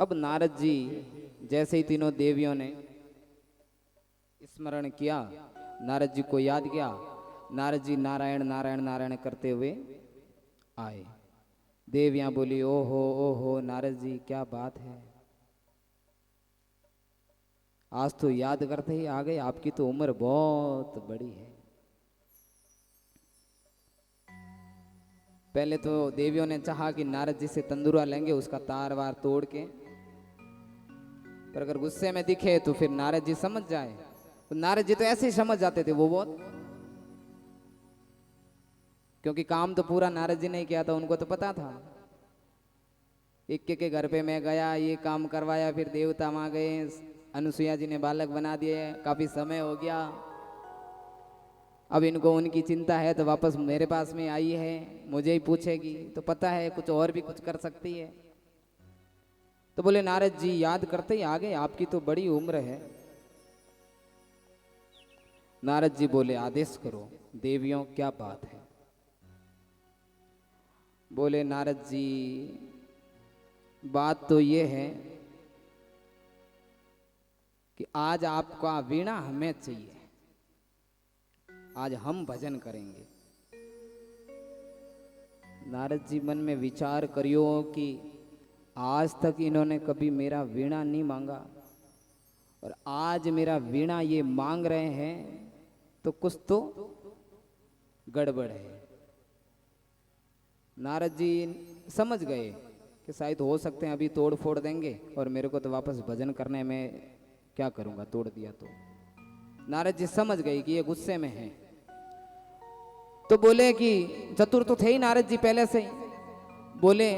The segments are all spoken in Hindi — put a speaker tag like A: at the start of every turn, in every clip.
A: अब नारद जी जैसे ही तीनों देवियों ने स्मरण किया, नारद जी को याद किया, नारद जी नारायण नारायण नारायण करते हुए आए। देवियां बोली ओहो नारद जी क्या बात है, आज तो याद करते ही आ गए, आपकी तो उम्र बहुत बड़ी है। पहले तो देवियों ने चाहा कि नारद जी से तंदूरा लेंगे उसका तार वार तोड़ के, पर अगर गुस्से में दिखे तो फिर नारद जी समझ जाए, तो नारद जी तो ऐसे ही समझ जाते थे वो बहुत, क्योंकि काम तो पूरा नारद जी ने ही किया था, उनको तो पता था। एक के घर पे मैं गया, ये काम करवाया, फिर देवता वहां गए, अनुसुईया जी ने बालक बना दिए, काफी समय हो गया, अब इनको उनकी चिंता है तो वापस मेरे पास में आई है, मुझे ही पूछेगी, तो पता है कुछ और भी कुछ कर सकती है। तो बोले नारद जी याद करते ही आ गए, आपकी तो बड़ी उम्र है। नारद जी बोले आदेश करो देवियों क्या बात है। बोले नारद जी बात तो ये है कि आज आपका वीणा हमें चाहिए, आज हम भजन करेंगे। नारद जी मन में विचार करियो कि आज तक इन्होंने कभी मेरा वीणा नहीं मांगा, और आज मेरा वीणा ये मांग रहे हैं, तो कुछ तो गड़बड़ है। नारद जी समझ गए कि शायद हो सकते हैं अभी तोड़ फोड़ देंगे, और मेरे को तो वापस भजन करने में क्या करूंगा, तोड़ दिया तो। नारद जी समझ गए कि ये गुस्से में है, तो बोले कि चतुर तो थे ही नारद जी पहले से ही, बोले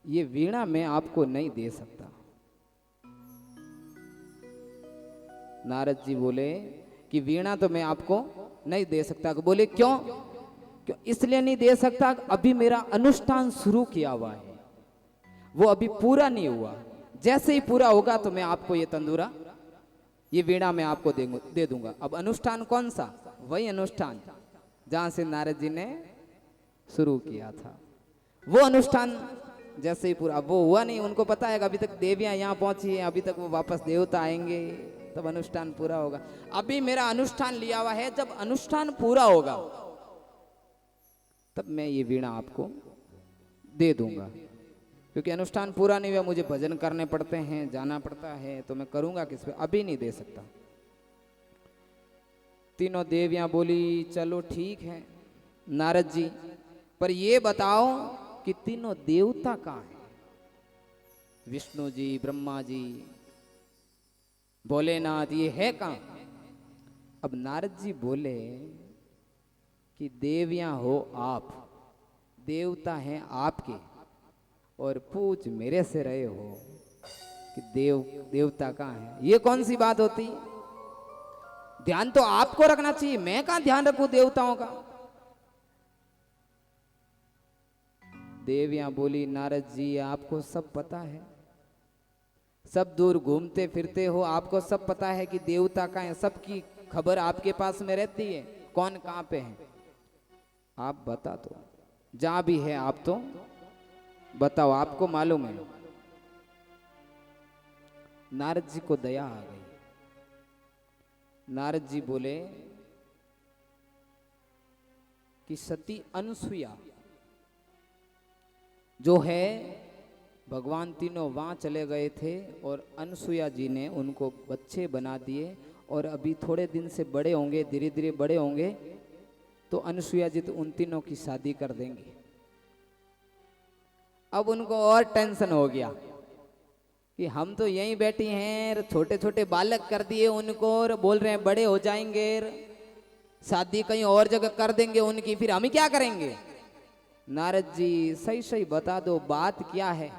A: ये वीणा मैं आपको नहीं दे सकता। नारद जी बोले कि वीणा तो मैं आपको नहीं दे सकता। बोले क्यों? क्यों इसलिए नहीं दे सकता, अभी मेरा अनुष्ठान शुरू किया हुआ है, वो अभी पूरा नहीं हुआ, जैसे ही पूरा होगा तो मैं आपको ये तंदूरा, ये वीणा मैं आपको दे दूंगा। अब अनुष्ठान कौन सा? वही अनुष्ठान जहां से नारद जी ने शुरू किया था, वो अनुष्ठान जैसे ही पूरा, वो हुआ नहीं, उनको पता है कि अभी तक देवियां यहाँ पहुंची हैं, अभी तक वो वापस देवता आएंगे तब अनुष्ठान पूरा होगा। अभी मेरा अनुष्ठान लिया हुआ है, जब अनुष्ठान पूरा होगा तब मैं ये वीणा आपको दे दूंगा, क्योंकि अनुष्ठान पूरा नहीं हुआ, मुझे भजन करने पड़ते हैं, जाना पड़ता है, तो मैं करूंगा किस पे, अभी नहीं दे सकता। तीनों देवियां बोली चलो ठीक है नारद जी, पर ये बताओ कि तीनों देवता कहाँ हैं? विष्णु जी, ब्रह्मा जी, भोलेनाथ, ये है कहाँ? अब नारद जी बोले कि देवियां हो आप, देवता हैं आपके, और पूछ मेरे से रहे हो कि देवता कहाँ है? ये कौन सी बात होती? ध्यान तो आपको रखना चाहिए, मैं कहां ध्यान रखूं देवताओं का? देवियां बोली नारद जी आपको सब पता है, सब दूर घूमते फिरते हो, आपको सब पता है कि देवता कहाँ है, सबकी खबर आपके पास में रहती है, कौन कहां पे है, आप बता दो, जहां भी है आप तो बताओ, आपको मालूम है। नारद जी को दया आ गई। नारद जी बोले कि सती अनुसुईया जो है, भगवान तीनों वहां चले गए थे और अनुसुईया जी ने उनको बच्चे बना दिए, और अभी थोड़े दिन से बड़े होंगे, धीरे धीरे बड़े होंगे, तो अनुसुईया जी तो उन तीनों की शादी कर देंगे। अब उनको और टेंशन हो गया कि हम तो यहीं बैठी हैं, छोटे छोटे बालक कर दिए उनको, और बोल रहे हैं बड़े हो जाएंगे, शादी कहीं और जगह कर देंगे उनकी, फिर हम ही क्या करेंगे? नारद जी सही सही बता दो बात क्या है।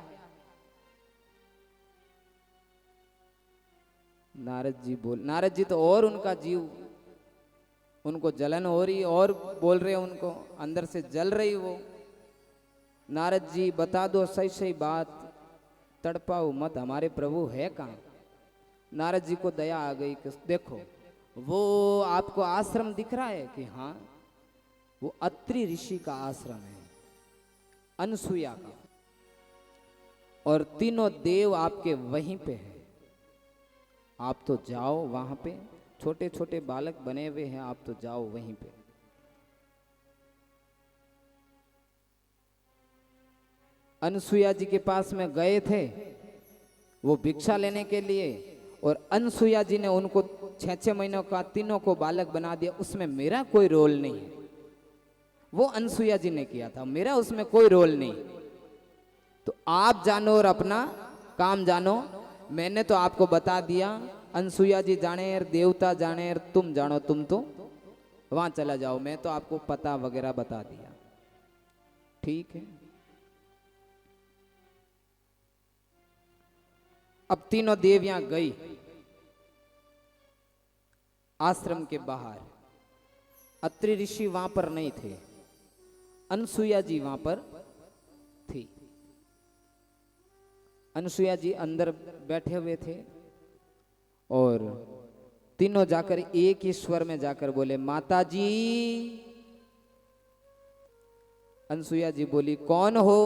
A: नारद जी तो और उनका जीव, उनको जलन हो रही, और बोल रहे उनको अंदर से जल रही वो। नारद जी बता दो सही सही बात, तड़पाओ मत, हमारे प्रभु है कहाँ? नारद जी को दया आ गई कि देखो वो आपको आश्रम दिख रहा है कि हाँ, वो अत्रि ऋषि का आश्रम है, अनसुईया का। और तीनों देव आपके वहीं पे है। आप तो जाओ वहां पे, छोटे छोटे बालक बने हुए हैं, आप तो जाओ वहीं पे। अनसुईया जी के पास में गए थे वो भिक्षा लेने के लिए, और अनसुईया जी ने उनको 6-6 महीनों का तीनों को बालक बना दिया। उसमें मेरा कोई रोल नहीं है, वो अनसुईया जी ने किया था, मेरा उसमें कोई रोल नहीं। तो आप जानो और अपना काम जानो। मैंने तो आपको बता दिया, अनसुईया जी जाने और देवता जाने और तुम जानो, तुम तो वहां चला जाओ, मैं तो आपको पता वगैरह बता दिया। ठीक है। अब तीनों देवियां गई आश्रम के बाहर। अत्रि ऋषि वहां पर नहीं थे, अनसुईया जी वहां पर थी। अनसुईया जी अंदर बैठे हुए थे और तीनों जाकर एक ही स्वर में जाकर बोले, माता जी। अनसुईया जी बोली, कौन हो,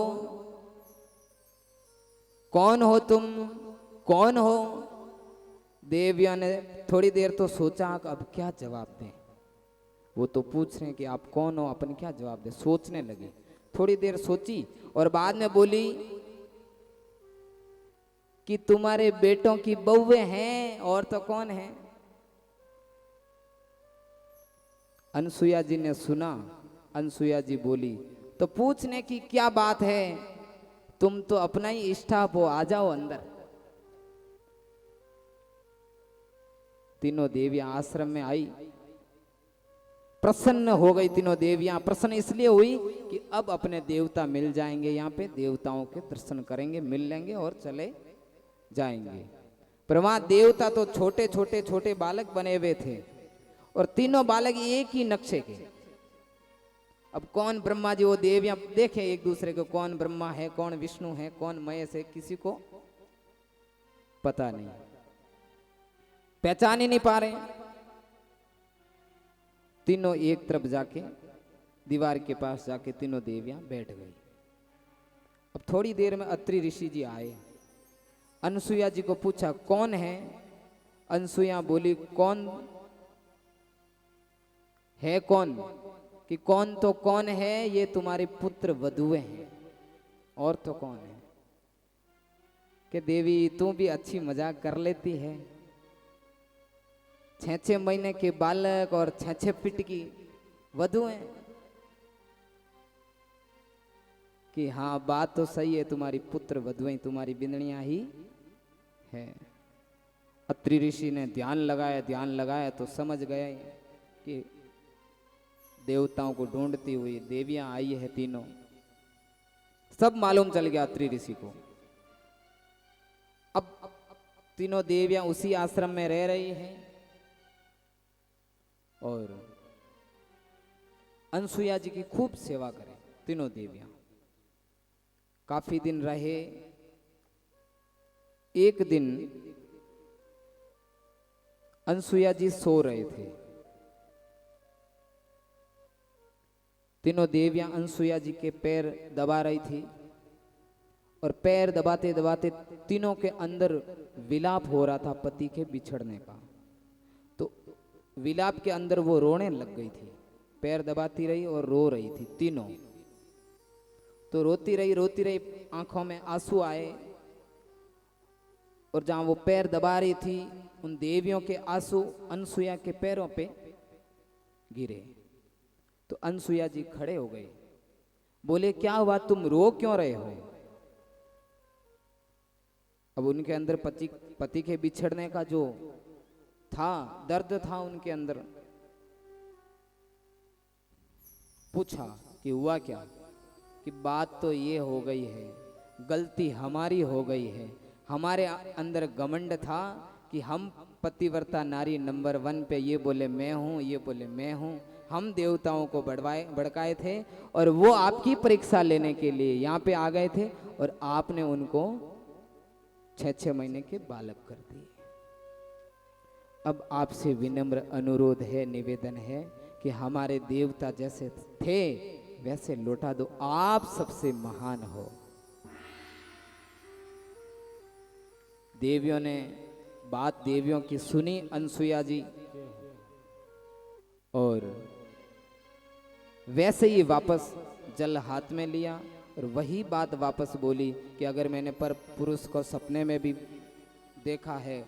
A: कौन हो तुम, कौन हो। देविया ने थोड़ी देर तो सोचा अब क्या जवाब दें। वो तो पूछ रहे हैं कि आप कौन हो, अपन क्या जवाब दें। सोचने लगी, थोड़ी देर सोची और बाद में बोली कि तुम्हारे बेटों की बहुए हैं, और तो कौन है। अनसुईया जी ने सुना। अनसुईया जी बोली, तो पूछने की क्या बात है, तुम तो अपना ही स्टाफ हो, आ जाओ अंदर। तीनों देवियां आश्रम में आई, प्रसन्न हो गई। तीनों देवियां प्रसन्न इसलिए हुई कि अब अपने देवता मिल जाएंगे, यहाँ पे देवताओं के दर्शन करेंगे, मिल लेंगे और चले जाएंगे। पर वहां देवता तो छोटे छोटे छोटे बालक बने हुए थे, और तीनों बालक एक ही नक्शे के। अब कौन ब्रह्मा जी, वो देवियां देखे एक दूसरे को, कौन ब्रह्मा है, कौन विष्णु है, कौन महेश है, किसी को पता नहीं, पहचान ही नहीं पा रहे। तीनों एक तरफ जाके दीवार के पास जाके तीनों देवियां बैठ गई। अब थोड़ी देर में अत्रि ऋषि जी आए। अनसुईया जी को पूछा, कौन है। अनसुईया बोली, कौन है, कौन कि कौन तो कौन है, ये तुम्हारे पुत्र वधुए हैं, और तो कौन है। कि देवी तू भी अच्छी मजाक कर लेती है, 6-6 महीने के बालक और 6-6 फीट की वधुएं। कि हाँ बात तो सही है, तुम्हारी पुत्र वधुएं तुम्हारी बिंदनियां ही है। अत्रि ऋषि ने ध्यान लगाया तो समझ गया कि देवताओं को ढूंढती हुई देवियां आई है तीनों। सब मालूम चल गया अत्रि ऋषि को। अब तीनों देवियां उसी आश्रम में रह रही हैं और अनसुईया जी की खूब सेवा करें। तीनों देवियां काफी दिन रहे। एक दिन अनसुईया जी सो रहे थे। तीनों देवियां अनसुईया जी के पैर दबा रही थी, और पैर दबाते दबाते तीनों के अंदर विलाप हो रहा था पति के बिछड़ने का। तो विलाप के अंदर वो रोने लग गई थी, पैर दबाती रही और रो रही थी तीनों। तो रोती रही, आंखों में आंसू आए, और जहां वो पैर दबा रही थी उन देवियों के आंसू अनसुईया के पैरों पे गिरे। तो अनसुईया जी खड़े हो गए, बोले, क्या हुआ, तुम रो क्यों रहे हो। अब उनके अंदर पति के बिछड़ने का जो था, दर्द था उनके अंदर। पूछा कि हुआ क्या, कि बात तो ये हो गई है, गलती हमारी हो गई है। हमारे अंदर घमंड था कि हम पतिव्रता नारी नंबर 1 पे, ये बोले मैं हूँ, ये बोले मैं हूँ। हम देवताओं को भड़काए थे, और वो आपकी परीक्षा लेने के लिए यहाँ पे आ गए थे, और आपने उनको 6-6 महीने के बालक कर दिए। अब आपसे विनम्र अनुरोध है, निवेदन है कि हमारे देवता जैसे थे वैसे लौटा दो, आप सबसे महान हो। देवियों ने बात देवियों की सुनी अनसुया जी, और वैसे ही वापस जल हाथ में लिया और वही बात वापस बोली कि अगर मैंने पर पुरुष को सपने में भी देखा है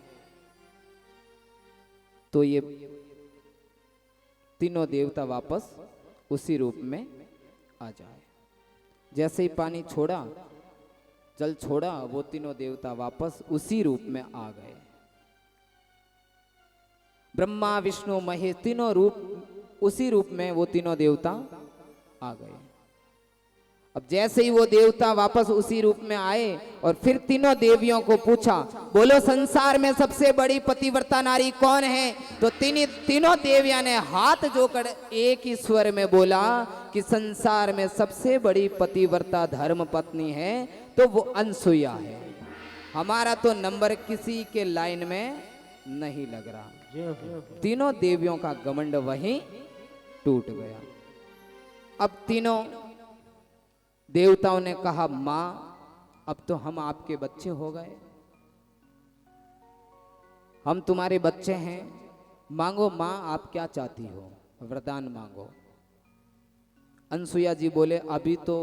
A: तो ये तीनों देवता वापस उसी रूप में आ जाए। जैसे ही पानी छोड़ा, जल छोड़ा, वो तीनों देवता वापस उसी रूप में आ गए। ब्रह्मा विष्णु महेश तीनों रूप उसी रूप में वो तीनों देवता आ गए। अब जैसे ही वो देवता वापस उसी रूप में आए और फिर तीनों देवियों को पूछा, बोलो संसार में सबसे बड़ी पतिव्रता नारी कौन है? तो तीनों देवियां ने हाथ जोड़कर एक ही स्वर में बोला कि संसार में सबसे बड़ी पतिव्रता धर्म पत्नी है तो वो अनसुया है। हमारा तो नंबर किसी के लाइन में नहीं लग रहा। तीनों देवियों का घमंड वहीं टूट गया। अब तीनों देवताओं ने कहा, मां अब तो हम आपके बच्चे हो गए, हम तुम्हारे बच्चे हैं, मांगो मां आप क्या चाहती हो, वरदान मांगो। अनसुया जी बोले, अभी तो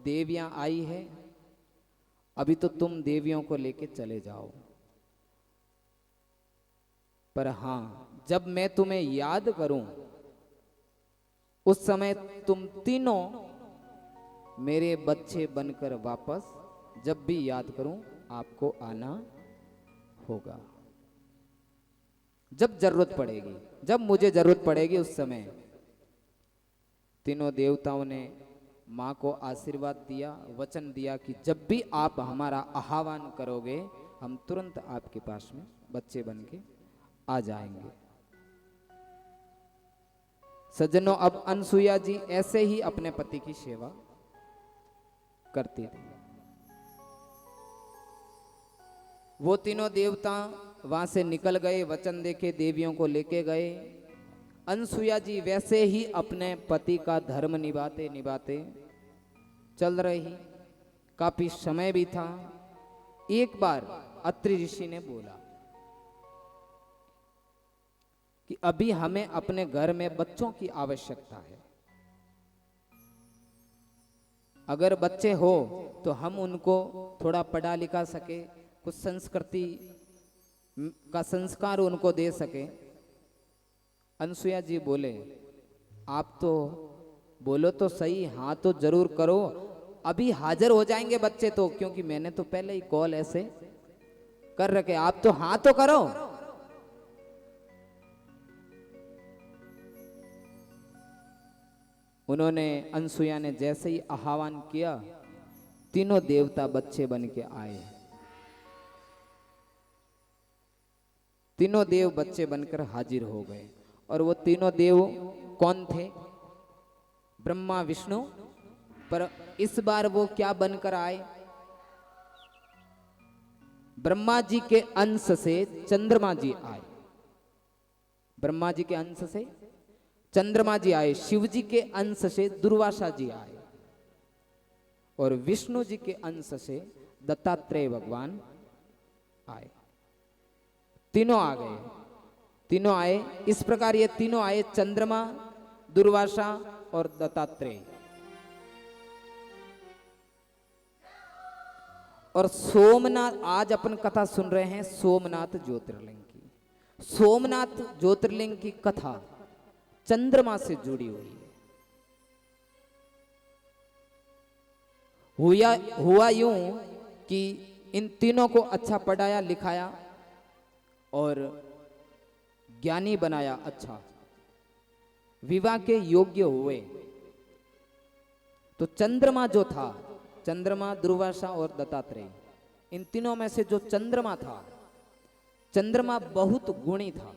A: देवियां आई है, अभी तो तुम देवियों को लेके चले जाओ, पर हां जब मैं तुम्हें याद करूं उस समय तुम तीनों मेरे बच्चे बनकर वापस जब भी याद करूं आपको आना होगा। जब जरूरत पड़ेगी, जब मुझे जरूरत पड़ेगी उस समय। तीनों देवताओं ने मां को आशीर्वाद दिया, वचन दिया कि जब भी आप हमारा आह्वान करोगे हम तुरंत आपके पास में बच्चे बन के आ जाएंगे। सज्जनों, अब अनसुया जी ऐसे ही अपने पति की सेवा करती थी। वो तीनों देवता वहां से निकल गए, वचन देके देवियों को लेके गए। अनसुया जी वैसे ही अपने पति का धर्म निभाते निभाते चल रही। काफी समय भी था। एक बार अत्रि ऋषि ने बोला कि अभी हमें अपने घर में बच्चों की आवश्यकता है, अगर बच्चे हो तो हम उनको थोड़ा पढ़ा लिखा सके, कुछ संस्कृति का संस्कार उनको दे सके। अनसुया जी बोले, आप तो बोलो तो सही, हाँ तो जरूर करो, अभी हाजिर हो जाएंगे बच्चे तो, क्योंकि मैंने तो पहले ही कॉल ऐसे कर रखे, आप तो हाँ तो करो। उन्होंने, अनसुया ने जैसे ही आह्वान किया, तीनों देवता बच्चे बन के आए। तीनों देव बच्चे बनकर हाजिर हो गए। और वो तीनों देव कौन थे? ब्रह्मा विष्णु। पर इस बार वो क्या बनकर आए? ब्रह्मा जी के अंश से चंद्रमा जी आए। ब्रह्मा जी के अंश से चंद्रमा जी आए, शिव जी के अंश से दुर्वासा जी आए, और विष्णु जी के अंश से दत्तात्रेय भगवान आए। तीनों आ गए, तीनों आए। इस प्रकार ये तीनों आए, चंद्रमा, दुर्वासा और दत्तात्रेय। और सोमनाथ, आज अपन कथा सुन रहे हैं सोमनाथ ज्योतिर्लिंग की। सोमनाथ ज्योतिर्लिंग की कथा चंद्रमा से जुड़ी हुई है। हुआ यूं कि इन तीनों को अच्छा पढ़ाया लिखाया और ज्ञानी बनाया, अच्छा विवाह के योग्य हुए। तो चंद्रमा जो था, चंद्रमा, दुर्वासा और दत्तात्रेय, इन तीनों में से जो चंद्रमा था, चंद्रमा बहुत गुणी था।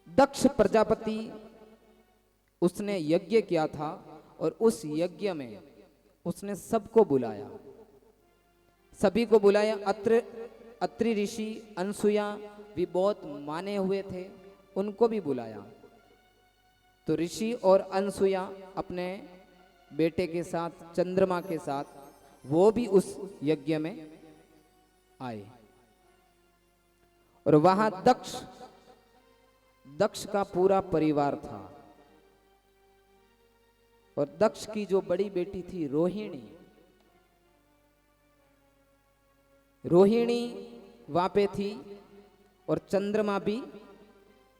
A: दक्ष प्रजापति उसने यज्ञ किया था और उस यज्ञ में उसने सबको बुलाया, सभी को बुलाया। अत्रि ऋषि, अनसुया भी बहुत माने हुए थे, उनको भी बुलाया। तो ऋषि और अनसुया अपने बेटे के साथ, चंद्रमा के साथ, वो भी उस यज्ञ में आए और वहां दक्ष का पूरा परिवार था और दक्ष की जो बड़ी बेटी थी रोहिणी वहां पे थी और चंद्रमा भी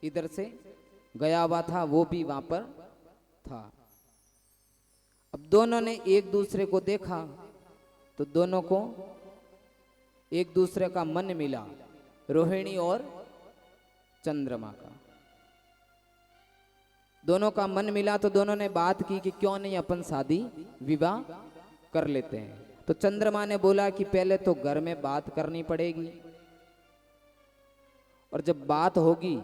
A: इधर से गया हुआ था, वो भी वहां पर था। अब दोनों ने एक दूसरे को देखा तो दोनों को एक दूसरे का मन मिला, रोहिणी और चंद्रमा का दोनों का मन मिला। तो दोनों ने बात की कि क्यों नहीं अपन शादी विवाह कर लेते हैं। तो चंद्रमा ने बोला कि पहले तो घर में बात करनी पड़ेगी और जब बात होगी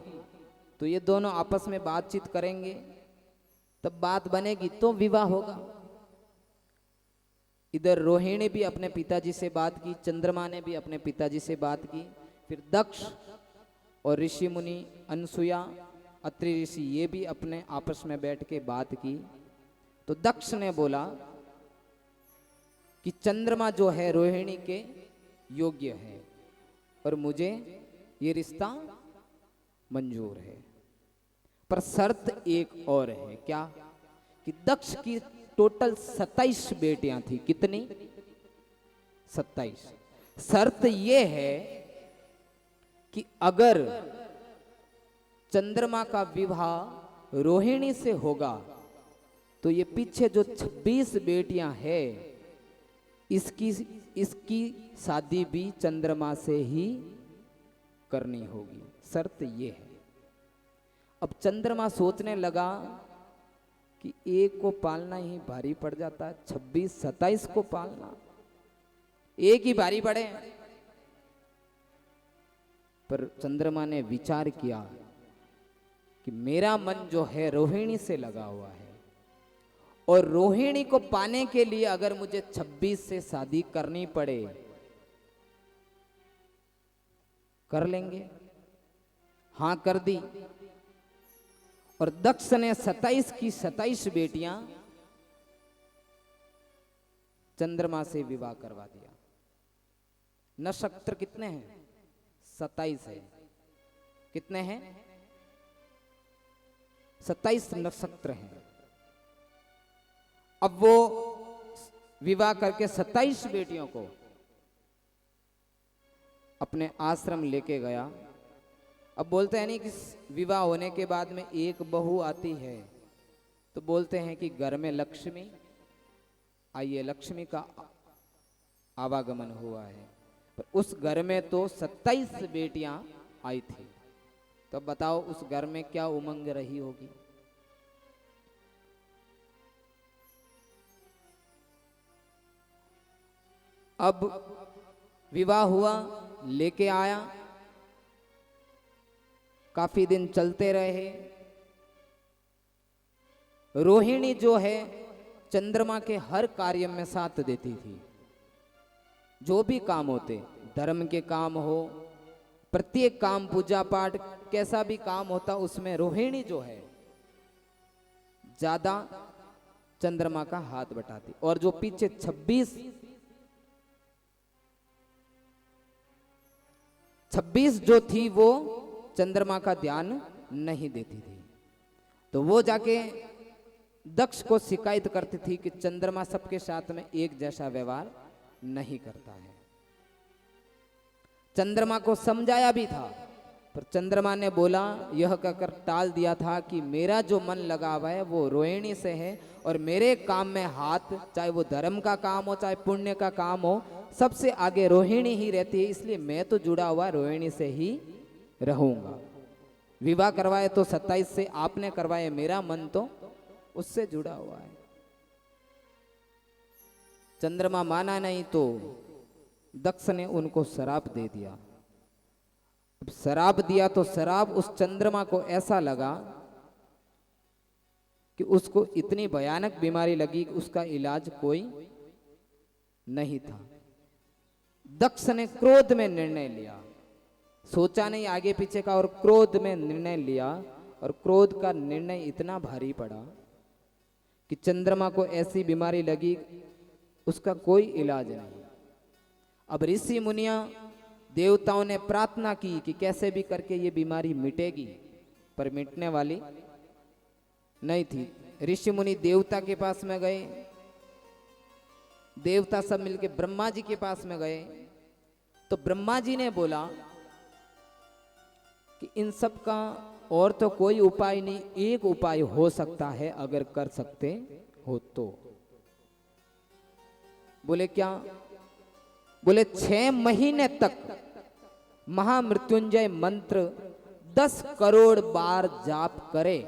A: तो ये दोनों आपस में बातचीत करेंगे, तब बात बनेगी तो विवाह होगा। इधर रोहिणी भी अपने पिताजी से बात की, चंद्रमा ने भी अपने पिताजी से बात की। फिर दक्ष और ऋषि मुनि अनसुया अत्रि ऋषि ये भी अपने आपस में बैठ के बात की। तो दक्ष ने बोला कि चंद्रमा जो है रोहिणी के योग्य है और मुझे ये रिश्ता मंजूर है, पर शर्त एक और है। क्या? कि दक्ष की टोटल 27 बेटियां थी। कितनी? 27। शर्त ये है कि अगर चंद्रमा का विवाह रोहिणी से होगा तो ये पीछे जो 26 बेटियां हैं इसकी शादी भी चंद्रमा से ही करनी होगी। शर्त ये है। अब चंद्रमा सोचने लगा कि एक को पालना ही भारी पड़ जाता है, 26-27 को पालना एक ही भारी पड़े। पर चंद्रमा ने विचार किया कि मेरा मन जो है रोहिणी से लगा हुआ है और रोहिणी को पाने के लिए अगर मुझे 26 से शादी करनी पड़े कर लेंगे। हां कर दी और दक्ष ने 27 की 27 बेटियां चंद्रमा से विवाह करवा दिया। नक्षत्र कितने हैं? 27 है। कितने हैं? 27 नक्षत्र हैं। अब वो विवाह करके 27 बेटियों को अपने आश्रम लेके गया। अब बोलते हैं नहीं कि विवाह होने के बाद में एक बहू आती है तो बोलते हैं कि घर में लक्ष्मी आई है, लक्ष्मी का आवागमन हुआ है। पर उस घर में तो 27 बेटियां आई थी। तो बताओ उस घर में क्या उमंग रही होगी। अब विवाह हुआ, लेके आया, काफी दिन चलते रहे। रोहिणी जो है चंद्रमा के हर कार्य में साथ देती थी। जो भी काम होते, धर्म के काम हो, प्रत्येक काम, पूजा पाठ, कैसा भी काम होता उसमें रोहिणी जो है ज्यादा चंद्रमा का हाथ बटाती। और जो पीछे 26 जो थी वो चंद्रमा का ध्यान नहीं देती थी। तो वो जाके दक्ष को शिकायत करती थी कि चंद्रमा सबके साथ में एक जैसा व्यवहार नहीं करता है। चंद्रमा को समझाया भी था, पर चंद्रमा ने बोला, यह कहकर टाल दिया था कि मेरा जो मन लगा हुआ है वो रोहिणी से है और मेरे काम में हाथ, चाहे वो धर्म का काम हो चाहे पुण्य का काम हो, सबसे आगे रोहिणी ही रहती है। इसलिए मैं तो जुड़ा हुआ रोहिणी से ही रहूंगा। विवाह करवाए तो 27 से, आपने करवाए, मेरा मन तो उससे जुड़ा हुआ है। चंद्रमा माना नहीं तो दक्ष ने उनको शराप दे दिया। अब शराप दिया तो शराप उस चंद्रमा को ऐसा लगा कि उसको इतनी भयानक बीमारी लगी कि उसका इलाज कोई नहीं था। दक्ष ने क्रोध में निर्णय लिया, सोचा नहीं आगे पीछे का, और क्रोध में निर्णय लिया। और क्रोध का निर्णय इतना भारी पड़ा कि चंद्रमा को ऐसी बीमारी लगी उसका कोई इलाज नहीं। अब ऋषि मुनिया देवताओं ने प्रार्थना की कि कैसे भी करके ये बीमारी मिटेगी, पर मिटने वाली नहीं थी। ऋषि मुनि देवता के पास में गए, देवता सब मिलके ब्रह्मा जी के पास में गए, तो ब्रह्मा जी ने बोला कि इन सब का और तो कोई उपाय नहीं, एक उपाय हो सकता है, अगर कर सकते हो तो। बोले क्या? बोले 6 महीने तक महामृत्युंजय मंत्र 10 करोड़ बार जाप करे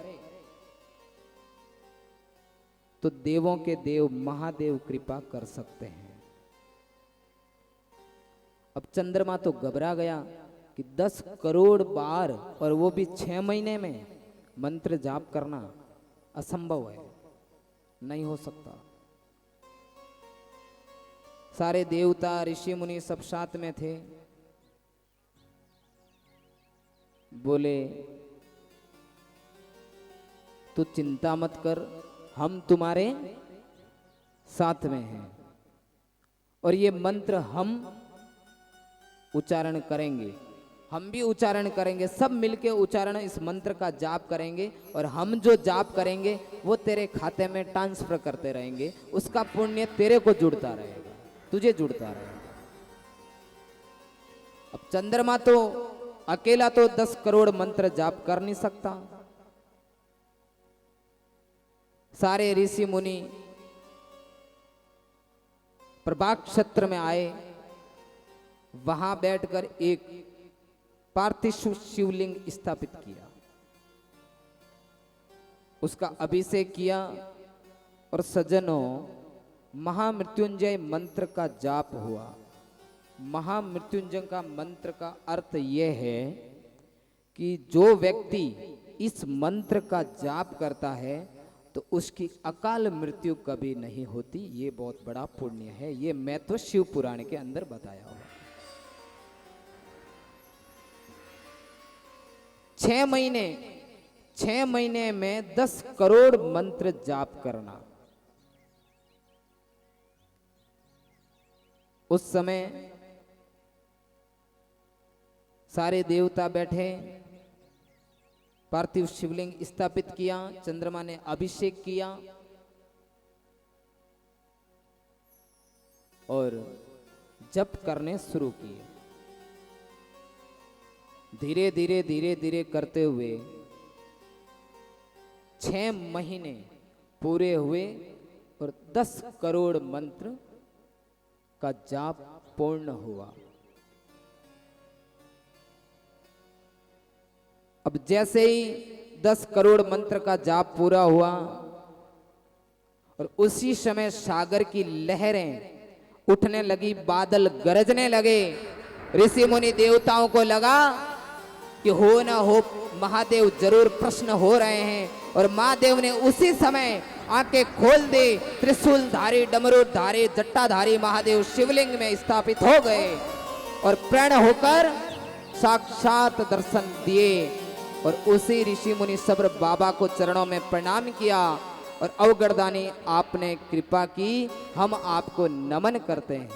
A: तो देवों के देव महादेव कृपा कर सकते हैं। अब चंद्रमा तो घबरा गया कि 10 करोड़ बार, और वो भी 6 महीने में मंत्र जाप करना असंभव है, नहीं हो सकता। सारे देवता ऋषि मुनि सब साथ में थे। बोले तू चिंता मत कर, हम तुम्हारे साथ में हैं, और ये मंत्र हम उच्चारण करेंगे, हम भी उच्चारण करेंगे, सब मिलके उच्चारण इस मंत्र का जाप करेंगे, और हम जो जाप करेंगे वो तेरे खाते में ट्रांसफर करते रहेंगे, उसका पुण्य तेरे को जुड़ता रहेगा, तुझे जुड़ता रहेगा। अब चंद्रमा तो अकेला तो 10 करोड़ मंत्र जाप कर नहीं सकता। सारे ऋषि मुनि प्रभाग क्षेत्र में आए, वहां बैठकर एक पार्थिव शिवलिंग स्थापित किया, उसका अभिषेक किया, और सज्जनों महामृत्युंजय मंत्र का जाप हुआ। महामृत्युंजय का मंत्र का अर्थ यह है कि जो व्यक्ति इस मंत्र का जाप करता है तो उसकी अकाल मृत्यु कभी नहीं होती। ये बहुत बड़ा पुण्य है, ये मैं तो शिव पुराण के अंदर बताया हुआ। 6 महीने में 10 करोड़ मंत्र जाप करना। उस समय सारे देवता बैठे, पार्थिव शिवलिंग स्थापित किया, चंद्रमा ने अभिषेक किया, और जप करने शुरू किए। धीरे धीरे धीरे धीरे करते हुए 6 महीने पूरे हुए और 10 करोड़ मंत्र का जाप पूर्ण हुआ। अब जैसे ही 10 करोड़ मंत्र का जाप पूरा हुआ, और उसी समय सागर की लहरें उठने लगी, बादल गरजने लगे। ऋषि मुनि देवताओं को लगा कि हो ना हो महादेव जरूर प्रश्न हो रहे हैं, और महादेव ने उसी समय आंखें खोल दी। त्रिशूलधारी, डमरूधारी, जट्टाधारी महादेव शिवलिंग में स्थापित हो गए और प्रण होकर साक्षात दर्शन दिए। और उसी ऋषि मुनि सब्र बाबा को चरणों में प्रणाम किया और अवगढ़दानी आपने कृपा की, हम आपको नमन करते हैं।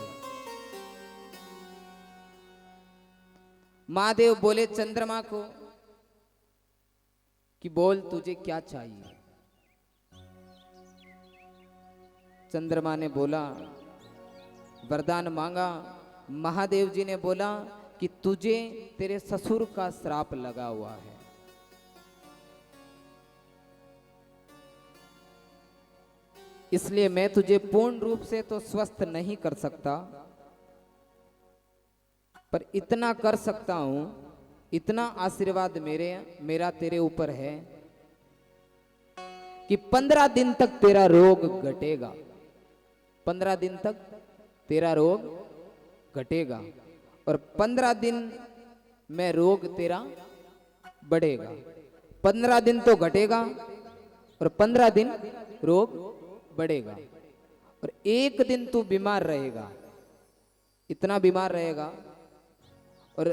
A: महादेव बोले चंद्रमा को कि बोल तुझे क्या चाहिए। चंद्रमा ने बोला, वरदान मांगा। महादेव जी ने बोला कि तुझे तेरे ससुर का श्राप लगा हुआ है, इसलिए मैं तुझे पूर्ण रूप से तो स्वस्थ नहीं कर सकता, पर इतना कर सकता हूं, इतना आशीर्वाद मेरा तेरे ऊपर है कि 15 दिन तक तेरा रोग घटेगा। 15 दिन तक तेरा रोग घटेगा और 15 दिन में रोग तेरा बढ़ेगा। 15 दिन तो घटेगा और 15 दिन रोग बढ़ेगा, और 1 दिन तू बीमार रहेगा, इतना बीमार रहेगा, और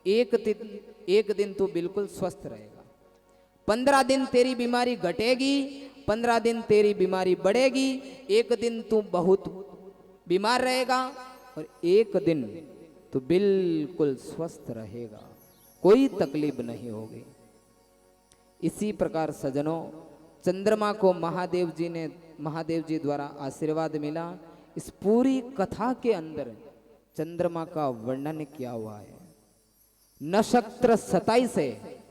A: एक दिन तू बिल्कुल स्वस्थ रहेगा। 15 दिन तेरी बीमारी घटेगी, 15 दिन तेरी बीमारी बढ़ेगी, 1 दिन तू बहुत बीमार रहेगा और 1 दिन तो बिल्कुल स्वस्थ रहेगा, कोई तकलीफ नहीं होगी। इसी प्रकार सज्जनों, चंद्रमा को महादेव जी द्वारा आशीर्वाद मिला। इस पूरी कथा के अंदर चंद्रमा का वर्णन किया हुआ है। नक्षत्र 27 है,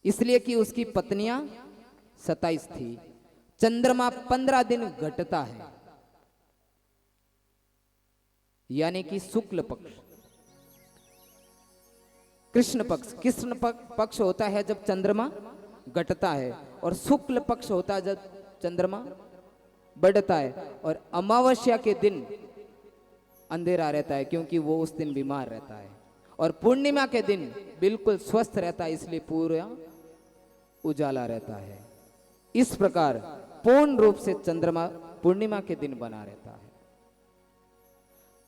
A: इसलिए कि उसकी पत्नियां 27 थी। चंद्रमा 15 दिन घटता है, यानी कि शुक्ल पक्ष, कृष्ण पक्ष होता है जब चंद्रमा घटता है, और शुक्ल पक्ष होता है जब चंद्रमा बढ़ता है। और अमावस्या के दिन अंधेरा रहता है, क्योंकि वो उस दिन बीमार रहता है। और पूर्णिमा के दिन बिल्कुल स्वस्थ रहता है, इसलिए पूरा उजाला रहता है। इस प्रकार पूर्ण रूप से चंद्रमा पूर्णिमा के दिन बना रहता है।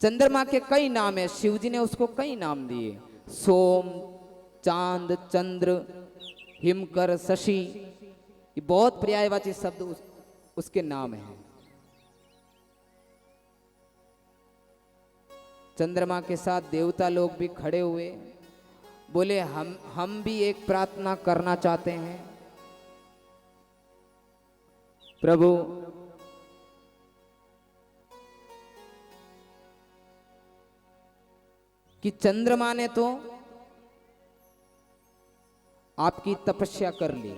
A: चंद्रमा के कई नाम है, शिव जी ने उसको कई नाम दिए। सोम, चांद, चंद्र, हिमकर, शशि, ये बहुत पर्यायवाची शब्द उसके नाम हैं। चंद्रमा के साथ देवता लोग भी खड़े हुए, बोले हम भी एक प्रार्थना करना चाहते हैं। प्रभु, कि चंद्रमा ने तो आपकी तपस्या कर ली,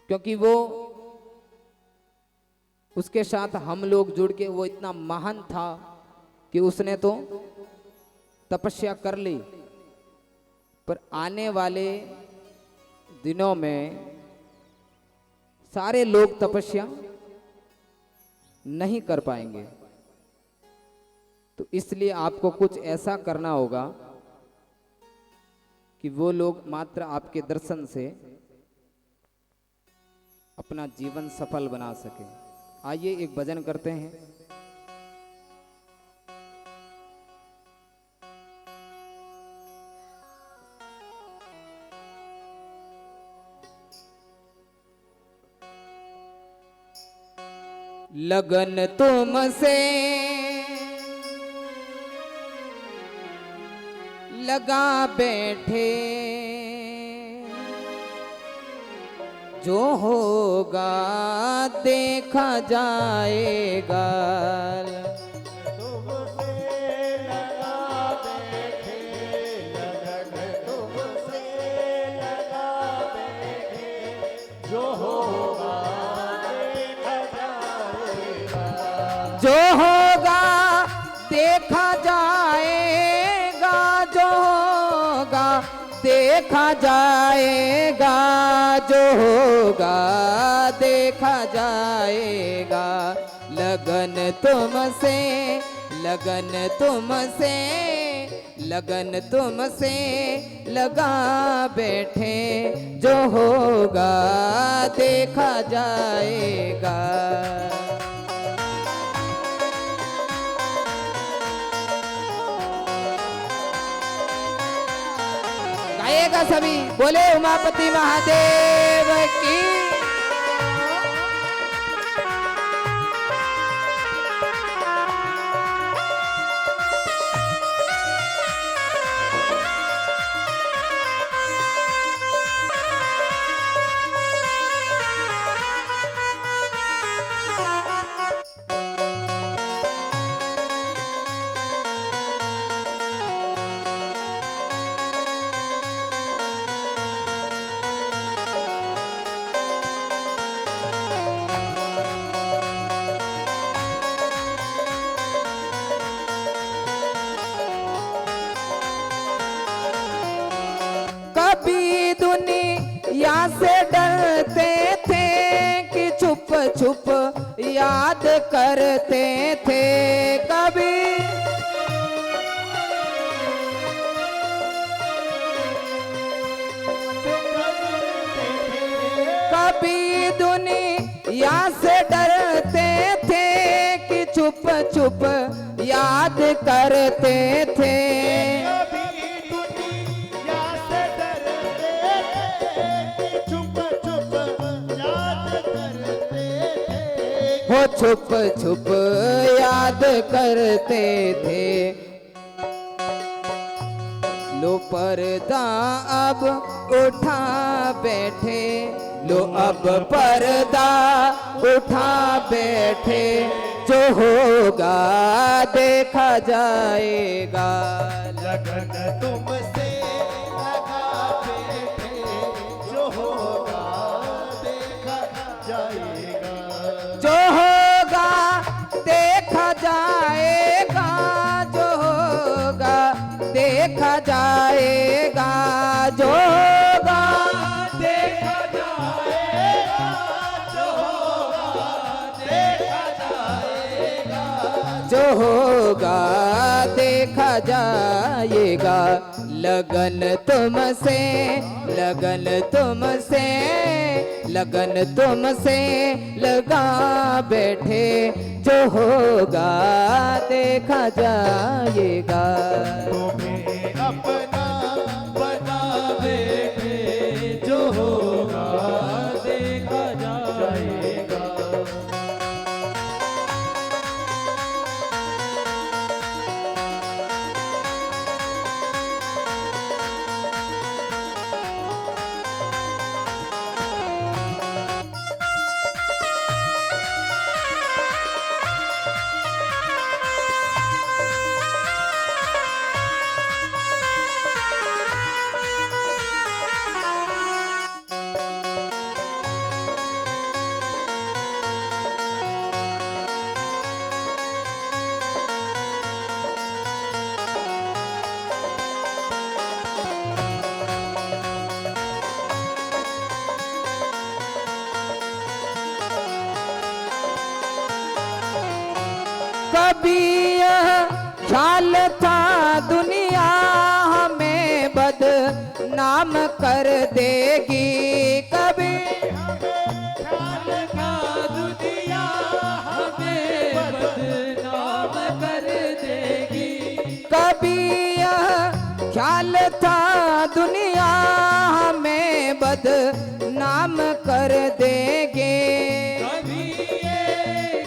A: क्योंकि वो उसके साथ हम लोग जुड़ के, वो इतना महान था कि उसने तो तपस्या कर ली। पर आने वाले दिनों में सारे लोग तपस्या नहीं कर पाएंगे, तो इसलिए आपको कुछ ऐसा करना होगा कि वो लोग मात्र आपके दर्शन से अपना जीवन सफल बना सके। आइए एक भजन करते हैं। लगन तुमसे लगा बैठे, जो होगा देखा जाएगा।
B: तुमसे लगा बैठे, लगन तुमसे लगा बैठे, जो होगा देखा जाएगा।
A: जो होगा देखा जाएगा, जो होगा देखा जाएगा, जो होगा देखा जाएगा। लगन तुमसे, लगन तुमसे, लगन तुमसे लगा बैठे, जो होगा देखा जाएगा। गाएगा सभी, बोले उमापति महादेव की। कभी दुनिया से डरते थे कि छुप छुप याद करते थे। कभी दुनिया से डरते थे कि छुप छुप याद करते थे। हो छुप छुप याद करते थे। लो पर्दा अब उठा बैठे, लो अब पर्दा उठा बैठे, जो होगा देखा जाएगा।
B: लगन तुमसे लगा बैठे, जो होगा देखा जाएगा।
A: जो होगा देखा जाएगा, जो होगा देखा जाएगा, जो होगा
B: देखा जाएगा, जो होगा देखा जाएगा।
A: जो होगा देखा जाएगा। लगन तुमसे, लगन तुमसे, लगन तुमसे लगा बैठे, जो होगा देखा जाएगा।
B: तुम्हें अपना बना बैठे, जो होगा देखा जाएगा।
A: कभी यह ख्याल था दुनिया हमें बदनाम कर देगी, कभी
B: ख्याल का दुनिया हमें बदनाम कर देगी।
A: कभी यह ख्याल था दुनिया हमें बदनाम कर देगी।
B: कभी ये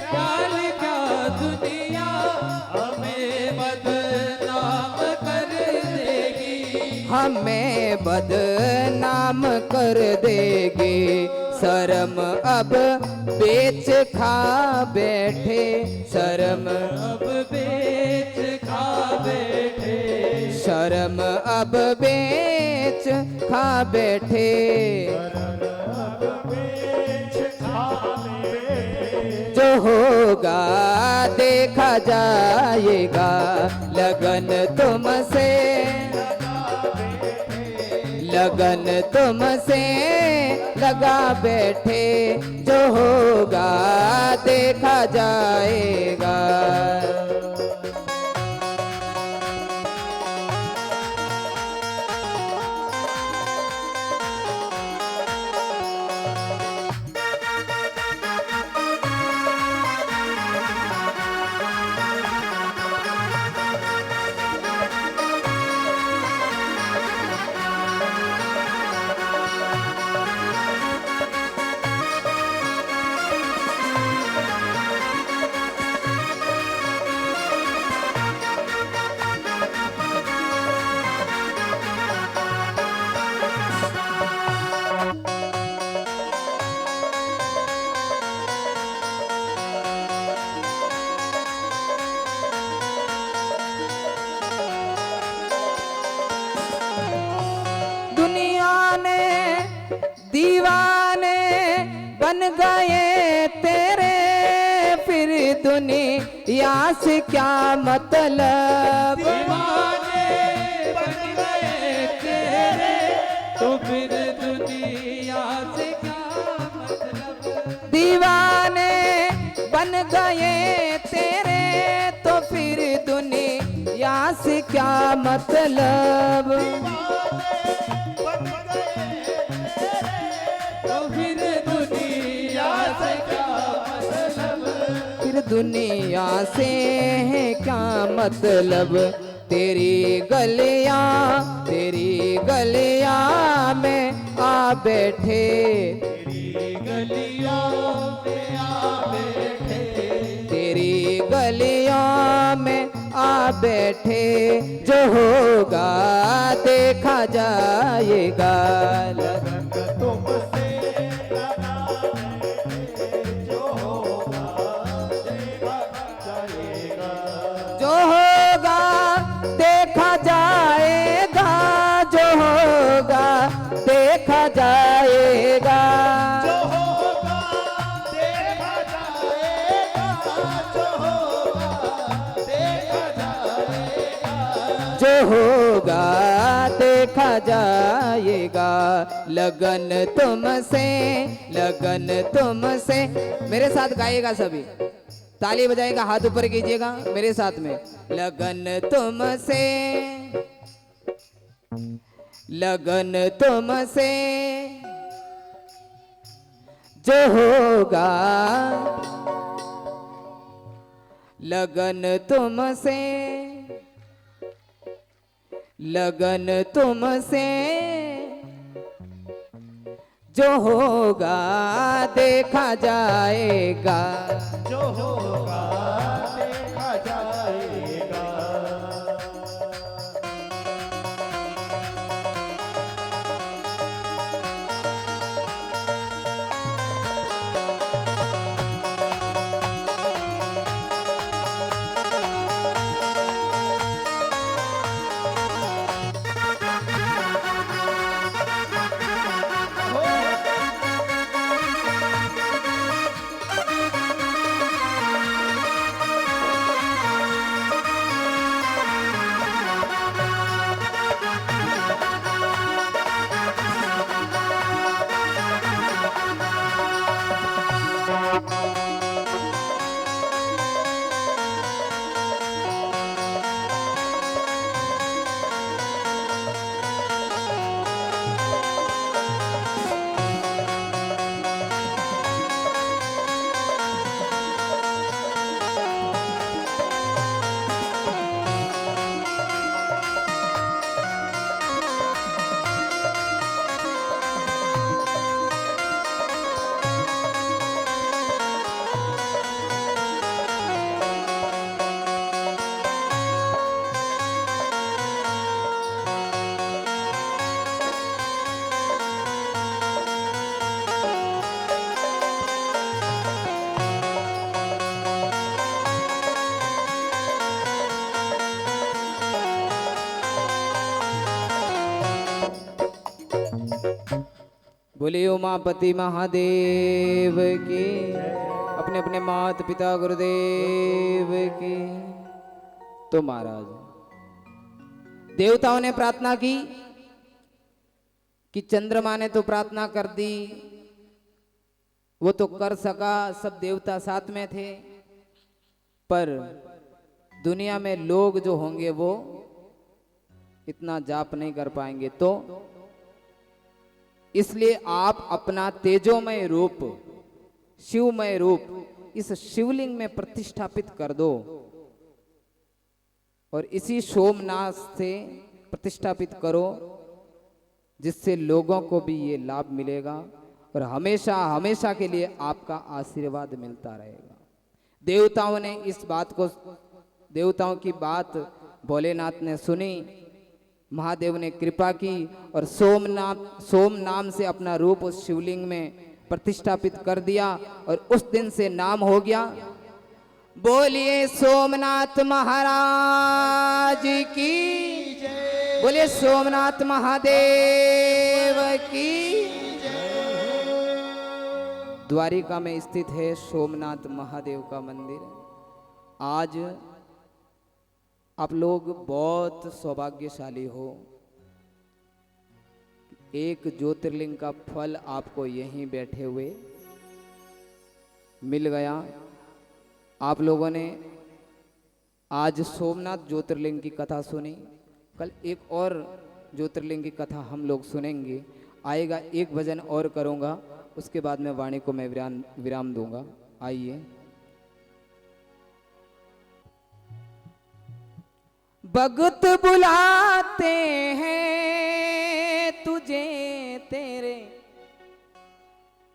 B: ख्याल का दुनिया हमें बदनाम कर देगी।
A: हमें बदनाम कर देगी। शर्म अब बेच खा बैठे, शर्म
B: अब बेच खा बैठे,
A: शर्म अब बेच खा बैठे।
B: अब बेच खा बैठे।
A: जो होगा देखा जाएगा। लगन तुमसे, लगन तुमसे लगा बैठे, जो होगा देखा जाएगा। दीवाने बन गए तेरे, फिर दुनिया से क्या मतलब।
B: दीवाने बन गए तेरे, तो फिर दुनिया से क्या मतलब।
A: दीवाने बन गए तेरे, तो फिर दुनिया से क्या मतलब। फिर दुनिया से है क्या मतलब। तेरी गलियां में आ बैठे,
B: तेरी गलियों में आ बैठे,
A: गलियों में आ बैठे, जो होगा देखा जाएगा।
B: लगन तुमसे लगा है, जो होगा देखा जाएगा।
A: जो होगा देखा जाएगा, जो होगा देखा जाएगा।
B: जो होगा देखा जाएगा, जो होगा देखा जाएगा।
A: जो होगा देखा जाएगा। लगन तुमसे, लगन तुमसे। मेरे साथ गाइएगा सभी, ताली बजाएगा, हाथ ऊपर कीजिएगा मेरे साथ में। लगन तुमसे, लगन तुमसे, जो होगा लगन तुमसे, लगन तुमसे, जो होगा देखा जाएगा।
B: जो होगा देखा जाएगा।
A: बोलिए उमापति महादेव की, अपने अपने माता पिता गुरुदेव की। तो महाराज देवताओं ने प्रार्थना की कि चंद्रमा ने तो प्रार्थना कर दी, वो तो कर सका, सब देवता साथ में थे, पर दुनिया में लोग जो होंगे वो इतना जाप नहीं कर पाएंगे। तो इसलिए आप अपना तेजोमय रूप, शिवमय रूप इस शिवलिंग में प्रतिष्ठापित कर दो और इसी सोमनाथ से प्रतिष्ठापित करो, जिससे लोगों को भी ये लाभ मिलेगा और हमेशा हमेशा के लिए आपका आशीर्वाद मिलता रहेगा। देवताओं ने इस बात को, देवताओं की बात भोलेनाथ ने सुनी, महादेव ने कृपा की और सोम नाम से अपना रूप उस शिवलिंग में प्रतिष्ठापित कर दिया और उस दिन से नाम हो गया। बोलिए सोमनाथ महाराज की, बोलिए सोमनाथ महादेव की। द्वारिका में स्थित है सोमनाथ महादेव का मंदिर। आज आप लोग बहुत सौभाग्यशाली हो, एक ज्योतिर्लिंग का फल आपको यहीं बैठे हुए मिल गया। आप लोगों ने आज सोमनाथ ज्योतिर्लिंग की कथा सुनी, कल एक और ज्योतिर्लिंग की कथा हम लोग सुनेंगे। आएगा एक भजन और करूँगा, उसके बाद में वाणी को मैं विराम दूंगा। आइए। भगत बुलाते हैं तुझे तेरे,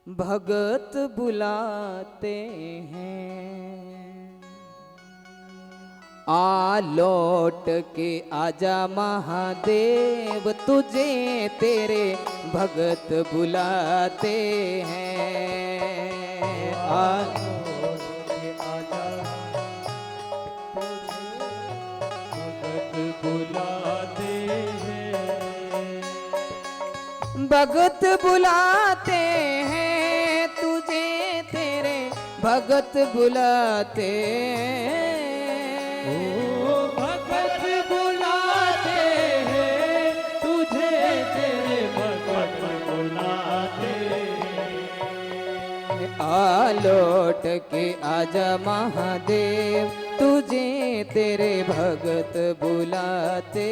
A: भगत बुलाते हैं आ लौट के आजा महादेव, तुझे तेरे भगत बुलाते हैं। आ
B: बुलाते हैं,
A: भगत बुलाते हैं, तुझे तेरे भगत बुलाते हैं।
B: भगत बुलाते हैं, तुझे तेरे भगत बुलाते हैं।
A: आ लौट के आजा महादेव, तुझे तेरे भगत बुलाते।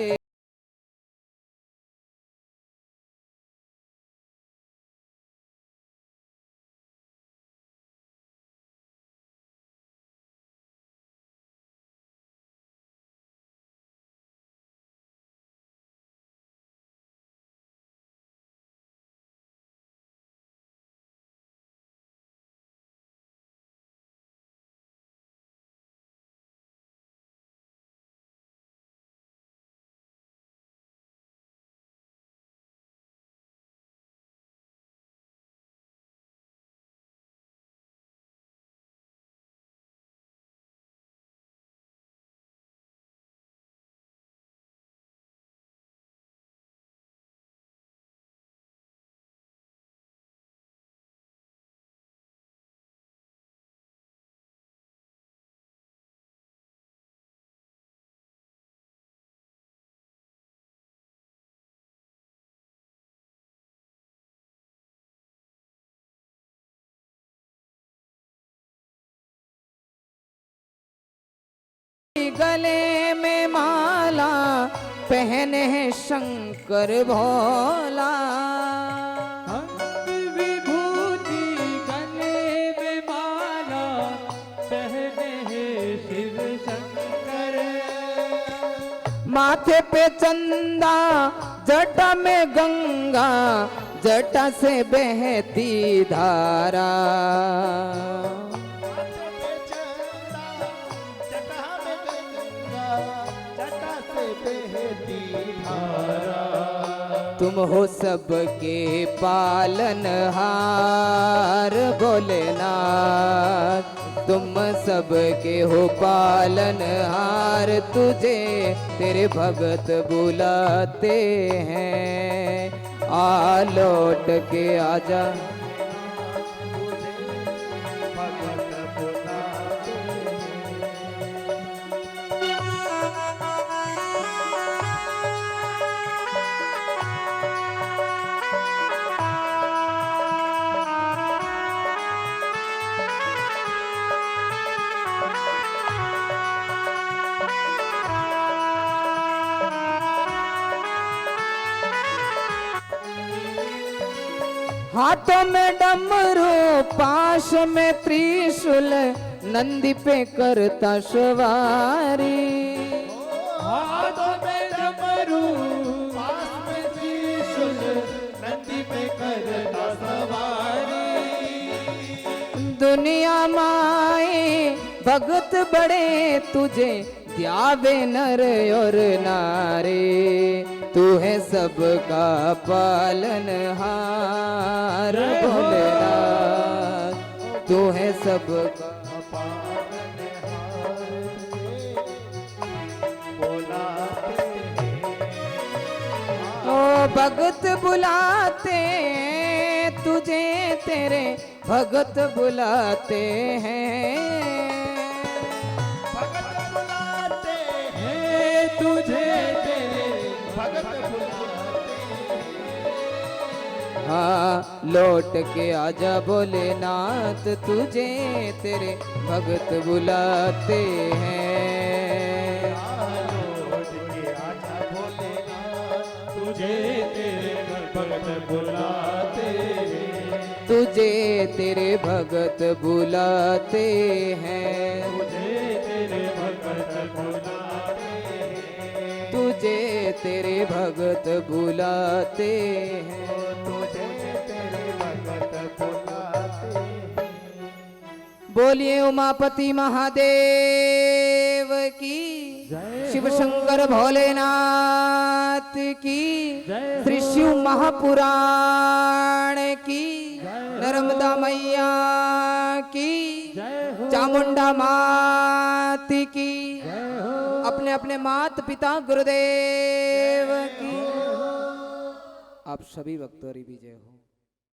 A: गले में माला पहने हैं शंकर भोला।
B: विभूति गले में माला पहने हैं शिव शंकर।
A: माथे पे चंदा, जटा में गंगा, जटा से बहती धारा। तुम हो सबके पालनहार भोलेनाथ, तुम सबके हो पालनहार, तुझे तेरे भगत बुलाते हैं। आ लौट के आजा हाथों में डमरू, पाश में त्रिशूल, नंदी पे करता सवारी।
B: हाथों में डमरू, पास में त्रिशूल, नंदी पे करता सवारी।
A: दुनिया माए भगत बड़े तुझे ध्यावे नर और नारे, तू है सबका पालनहार भोलेनाथ, तू है सबका ओ भगत बुलाते तुझे, तेरे भगत बुलाते हैं।
B: भगत बुलाते हैं, तुझे तेरे भगत बुलाते हैं।
A: हाँ लौट के आजा भोलेनाथ, तुझे तेरे भगत बुलाते हैं।
B: लौट के आजा भोलेनाथ, तुझे तेरे भगत बुलाते हैं।
A: तुझे तेरे भगत बुलाते हैं।
B: तुझे तेरे भगत बुलाते हैं।
A: तुझे तेरे भगत बुलाते हैं।
B: तुझे तेरे भगत बुलाते हैं।
A: बोलिए उमापति महादेव की, शिव शंकर भोलेनाथ की, श्री शिव महापुराण की, नर्मदा मैया की, चामुंडा मात की, अपने अपने मात पिता गुरुदेव की। आप सभी भक्तों की विजय हो।